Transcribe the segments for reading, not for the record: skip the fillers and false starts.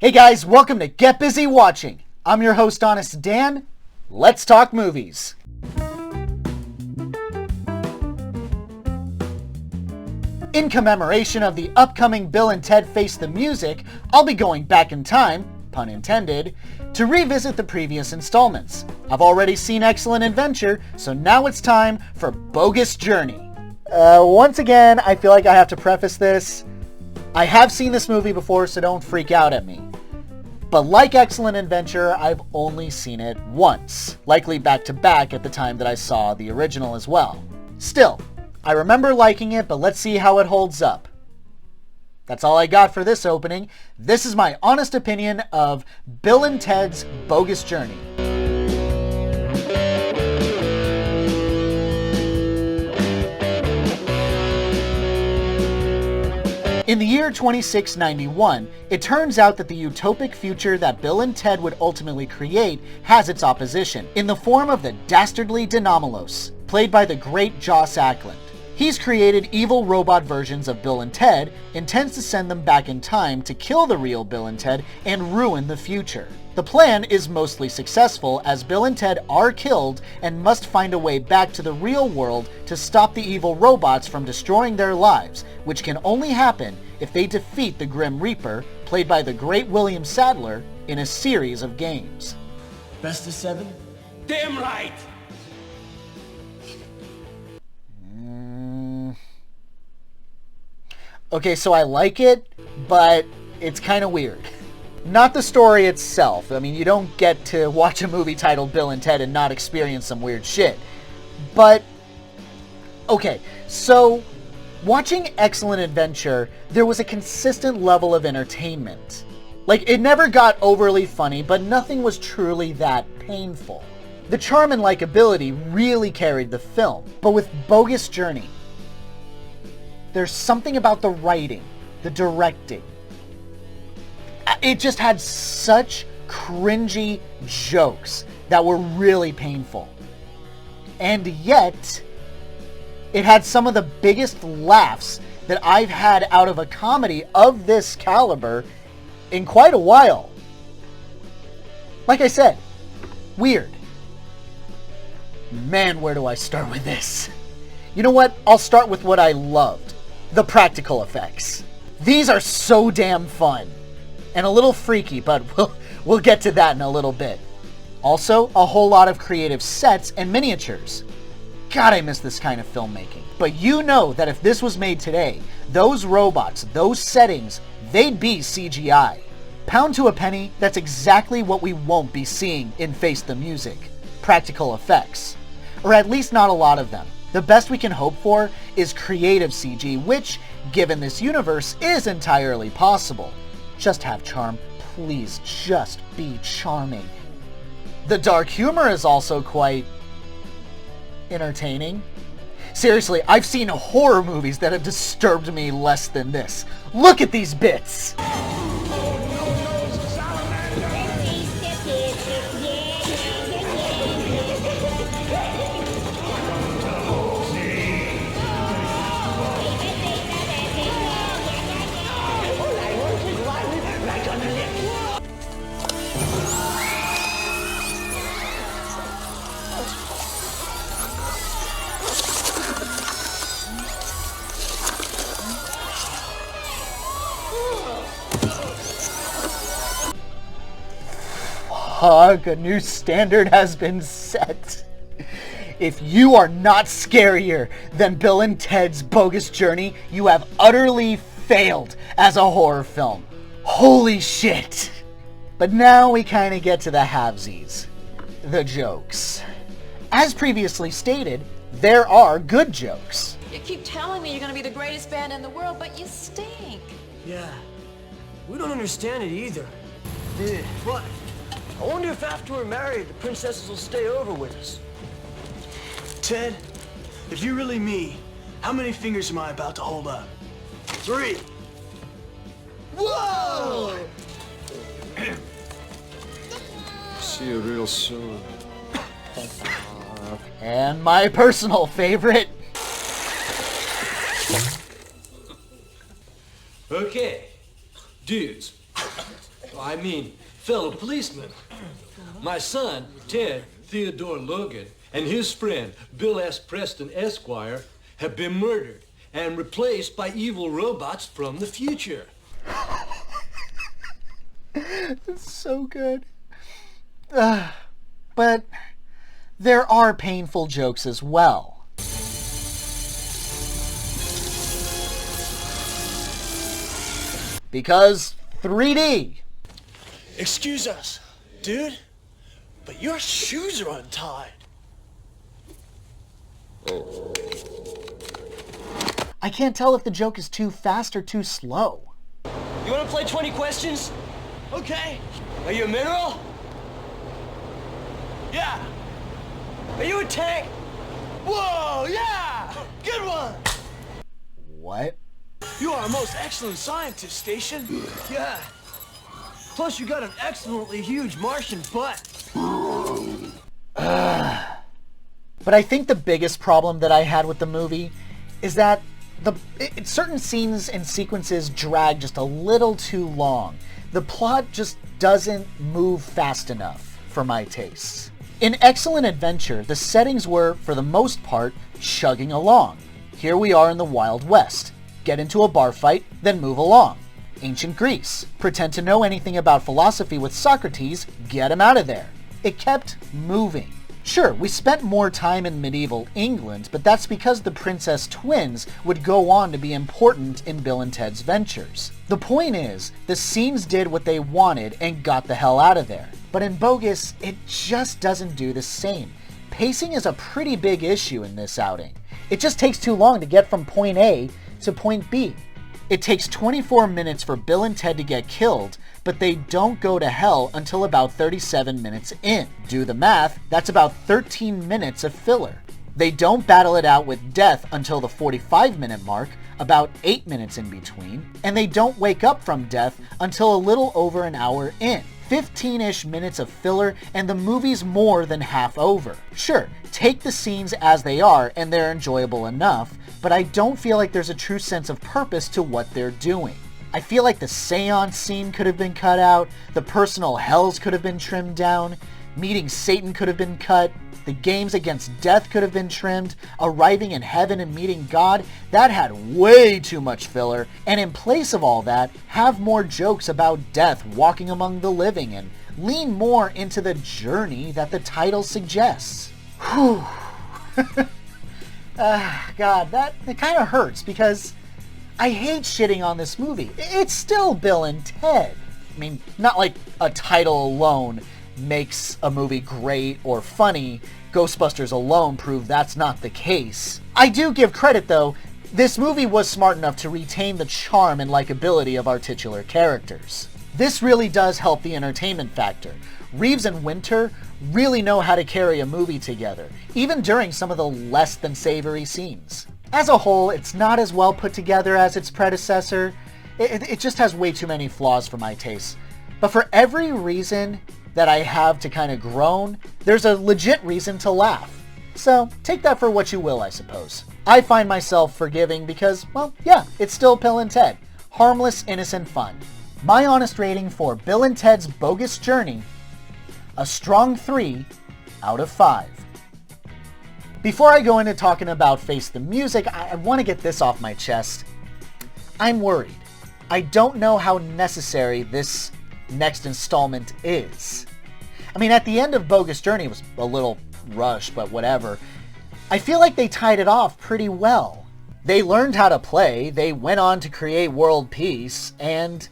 Hey guys, welcome to Get Busy Watching. I'm your host, Honest Dan. Let's talk movies. In commemoration of the upcoming Bill and Ted Face the Music, I'll be going back in time, pun intended, to revisit the previous installments. I've already seen Excellent Adventure, so now it's time for Bogus Journey. Once again, I feel like I have to preface this. I have seen this movie before, so don't freak out at me. But like Excellent Adventure, I've only seen it once, likely back to back at the time that I saw the original as well. Still, I remember liking it, but let's see how it holds up. That's all I got for this opening. This is my honest opinion of Bill and Ted's Bogus Journey. In the year 2691, it turns out that the utopic future that Bill and Ted would ultimately create has its opposition, in the form of the dastardly Denomalos, played by the great Joss Ackland. He's created evil robot versions of Bill and Ted, intends to send them back in time to kill the real Bill and Ted and ruin the future. The plan is mostly successful as Bill and Ted are killed and must find a way back to the real world to stop the evil robots from destroying their lives, which can only happen if they defeat the Grim Reaper, played by the great William Sadler, in a series of games. Best of 7? Damn right! Okay, so I like it, but it's kind of weird. Not the story itself. I mean, you don't get to watch a movie titled Bill and Ted and not experience some weird shit. But, okay, so watching Excellent Adventure, there was a consistent level of entertainment. Like, it never got overly funny, but nothing was truly that painful. The charm and likability really carried the film. But with Bogus Journey, there's something about the writing, the directing. It just had such cringy jokes that were really painful. And yet, it had some of the biggest laughs that I've had out of a comedy of this caliber in quite a while. Like I said, weird. Man, where do I start with this? You know what? I'll start with what I loved. The practical effects. These are so damn fun. And a little freaky, but we'll get to that in a little bit. Also, a whole lot of creative sets and miniatures. God, I miss this kind of filmmaking. But you know that if this was made today, those robots, those settings, they'd be CGI. Pound to a penny, that's exactly what we won't be seeing in Face the Music. Practical effects. Or at least not a lot of them. The best we can hope for is creative CG, which, given this universe, is entirely possible. Just have charm. Please, just be charming. The dark humor is also quite entertaining. Seriously, I've seen horror movies that have disturbed me less than this. Look at these bits! A new standard has been set. If you are not scarier than Bill and Ted's Bogus Journey, you have utterly failed as a horror film. Holy shit! But now we kind of get to the halvesies. The jokes. As previously stated, there are good jokes. You keep telling me you're gonna be the greatest band in the world, but you stink. Yeah, we don't understand it either. But I wonder if after we're married, the princesses will stay over with us. Ted, if you're really me, how many fingers am I about to hold up? 3. Whoa! See you real soon. And my personal favorite. Okay, dudes, I mean, fellow policeman. My son, Ted Theodore Logan, and his friend, Bill S. Preston Esquire, have been murdered and replaced by evil robots from the future. It's so good. But there are painful jokes as well. Because 3D. Excuse us, dude, but your shoes are untied. I can't tell if the joke is too fast or too slow. You wanna play 20 questions? Okay. Are you a mineral? Yeah. Are you a tank? Whoa, yeah! Good one! What? You are a most excellent scientist, Station. Yeah. Plus, you got an excellently huge Martian butt. But I think the biggest problem that I had with the movie is that certain scenes and sequences drag just a little too long. The plot just doesn't move fast enough for my tastes. In Excellent Adventure, the settings were, for the most part, chugging along. Here we are in the Wild West. Get into a bar fight, then move along. Ancient Greece. Pretend to know anything about philosophy with Socrates, get him out of there. It kept moving. Sure, we spent more time in medieval England, but that's because the princess twins would go on to be important in Bill and Ted's Ventures. The point is, the scenes did what they wanted and got the hell out of there. But in Bogus, it just doesn't do the same. Pacing is a pretty big issue in this outing. It just takes too long to get from point A to point B. It takes 24 minutes for Bill and Ted to get killed, but they don't go to hell until about 37 minutes in. Do the math, that's about 13 minutes of filler. They don't battle it out with death until the 45-minute mark, about 8 minutes in between, and they don't wake up from death until a little over an hour in. 15-ish minutes of filler, and the movie's more than half over. Sure, take the scenes as they are, and they're enjoyable enough, but I don't feel like there's a true sense of purpose to what they're doing. I feel like the seance scene could have been cut out, the personal hells could have been trimmed down, meeting Satan could have been cut, the games against death could have been trimmed, arriving in heaven and meeting God, that had way too much filler, and in place of all that, have more jokes about death walking among the living and lean more into the journey that the title suggests. Whew. God, it kind of hurts because I hate shitting on this movie. It's still Bill and Ted. I mean, not like a title alone makes a movie great or funny. Ghostbusters alone prove that's not the case. I do give credit though, this movie was smart enough to retain the charm and likability of our titular characters. This really does help the entertainment factor. Reeves and Winter really know how to carry a movie together, even during some of the less than savory scenes. As a whole, it's not as well put together as its predecessor. It just has way too many flaws for my taste. But for every reason that I have to kind of groan, there's a legit reason to laugh. So take that for what you will, I suppose. I find myself forgiving because, well, yeah, it's still Bill and Ted. Harmless, innocent fun. My honest rating for Bill and Ted's Bogus Journey, a strong 3 out of 5. Before I go into talking about Face the Music, I want to get this off my chest. I'm worried. I don't know how necessary this next installment is. I mean, at the end of Bogus Journey, it was a little rushed, but whatever. I feel like they tied it off pretty well. They learned how to play, they went on to create world peace, and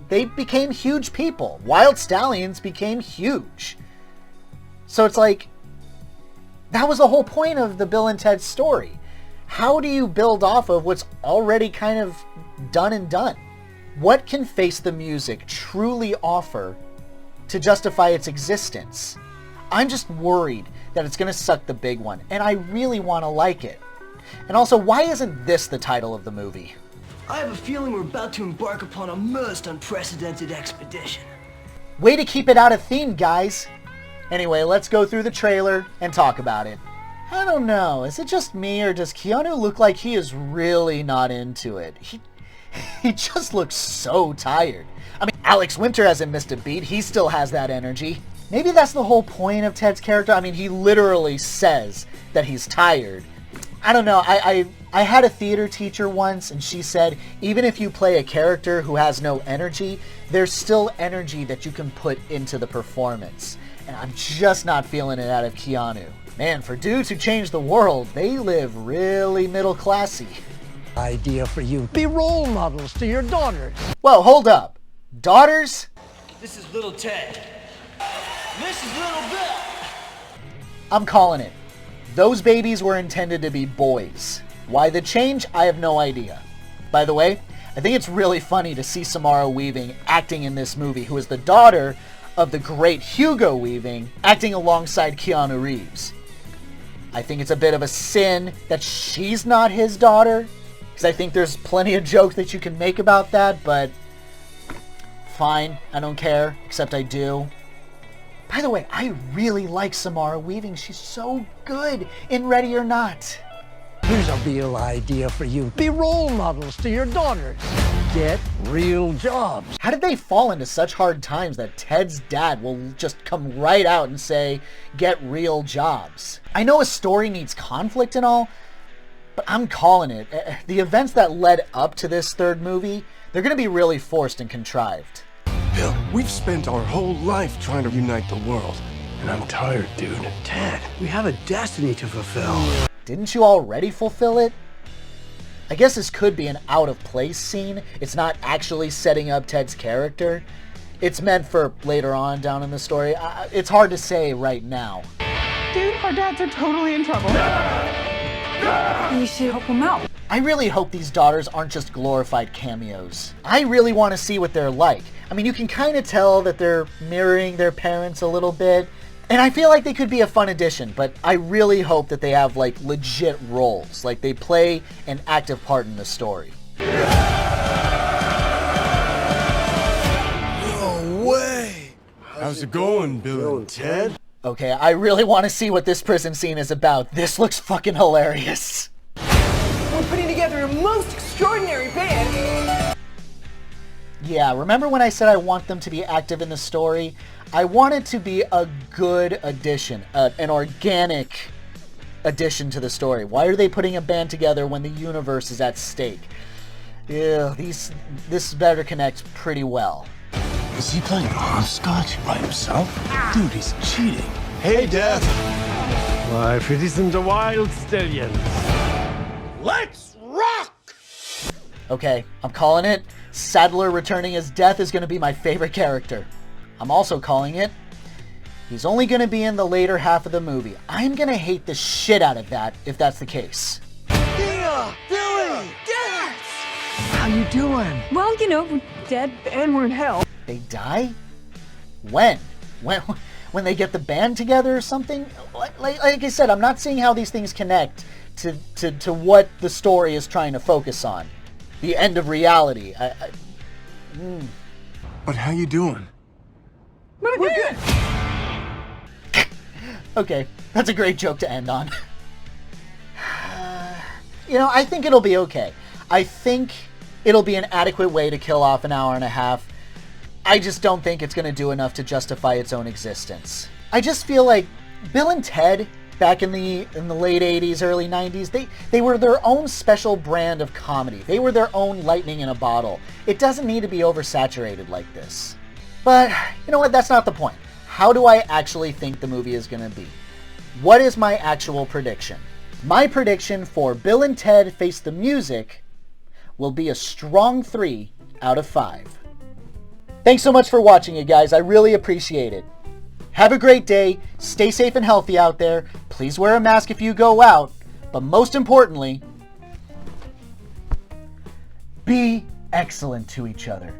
they became huge people. Wild Stallions became huge. So it's like, that was the whole point of the Bill and Ted story. How do you build off of what's already kind of done and done? What can Face the Music truly offer to justify its existence? I'm just worried that it's going to suck the big one, and I really want to like it. And also, why isn't this the title of the movie? I have a feeling we're about to embark upon a most unprecedented expedition. Way to keep it out of theme, guys. Anyway, let's go through the trailer and talk about it. I don't know, is it just me, or does Keanu look like he is really not into it? He just looks so tired. I mean, Alex Winter hasn't missed a beat. He still has that energy. Maybe that's the whole point of Ted's character. I mean, he literally says that he's tired. I don't know. I had a theater teacher once, and she said, even if you play a character who has no energy, there's still energy that you can put into the performance. And I'm just not feeling it out of Keanu. Man, for dudes who change the world, they live really middle classy. Idea for you. Be role models to your daughters. Whoa, hold up. Daughters? This is little Ted. This is little Bill. I'm calling it. Those babies were intended to be boys. Why the change? I have no idea. By the way, I think it's really funny to see Samara Weaving acting in this movie, who is the daughter of the great Hugo Weaving, acting alongside Keanu Reeves. I think it's a bit of a sin that she's not his daughter, because I think there's plenty of jokes that you can make about that, but fine, I don't care, except I do. By the way, I really like Samara Weaving. She's so good in Ready or Not. Here's a real idea for you. Be role models to your daughters. Get real jobs. How did they fall into such hard times that Ted's dad will just come right out and say, get real jobs? I know a story needs conflict and all, but I'm calling it. The events that led up to this third movie, they're going to be really forced and contrived. Bill, we've spent our whole life trying to unite the world. And I'm tired, dude. Ted, we have a destiny to fulfill. Didn't you already fulfill it? I guess this could be an out-of-place scene. It's not actually setting up Ted's character. It's meant for later on down in the story. It's hard to say right now. Dude, our dads are totally in trouble. You should help them out. I really hope these daughters aren't just glorified cameos. I really want to see what they're like. I mean, you can kind of tell that they're mirroring their parents a little bit. And I feel like they could be a fun addition, but I really hope that they have, like, legit roles. Like, they play an active part in the story. No way! How's it going, Bill and Ted? Okay, I really want to see what this prison scene is about. This looks fucking hilarious. We're putting together a most extraordinary band. Yeah, remember when I said I want them to be active in the story? I want it to be a good addition, an organic addition to the story. Why are they putting a band together when the universe is at stake? Yeah, this better connect pretty well. Is he playing hopscotch by himself? Dude, he's cheating. Hey, Death. Why, if it isn't a wild stallion. Let's rock! Okay, I'm calling it. Sadler returning as Death is going to be my favorite character. I'm also calling it. He's only going to be in the later half of the movie. I'm going to hate the shit out of that if that's the case. Tina! Billy! Dad! How you doing? Well, you know, we're dead and we're in hell. They die? When? When they get the band together or something? Like I said, I'm not seeing how these things connect to what the story is trying to focus on. The end of reality. But how you doing? We're good. Okay, that's a great joke to end on. You know, I think it'll be okay. I think it'll be an adequate way to kill off an hour and a half. I just don't think it's going to do enough to justify its own existence. I just feel like Bill and Ted, back in the late 80s, early 90s, they were their own special brand of comedy. They were their own lightning in a bottle. It doesn't need to be oversaturated like this. But, you know what, that's not the point. How do I actually think the movie is going to be? What is my actual prediction? My prediction for Bill and Ted Face the Music will be a strong 3 out of 5. Thanks so much for watching, you guys. I really appreciate it. Have a great day. Stay safe and healthy out there. Please wear a mask if you go out. But most importantly, be excellent to each other.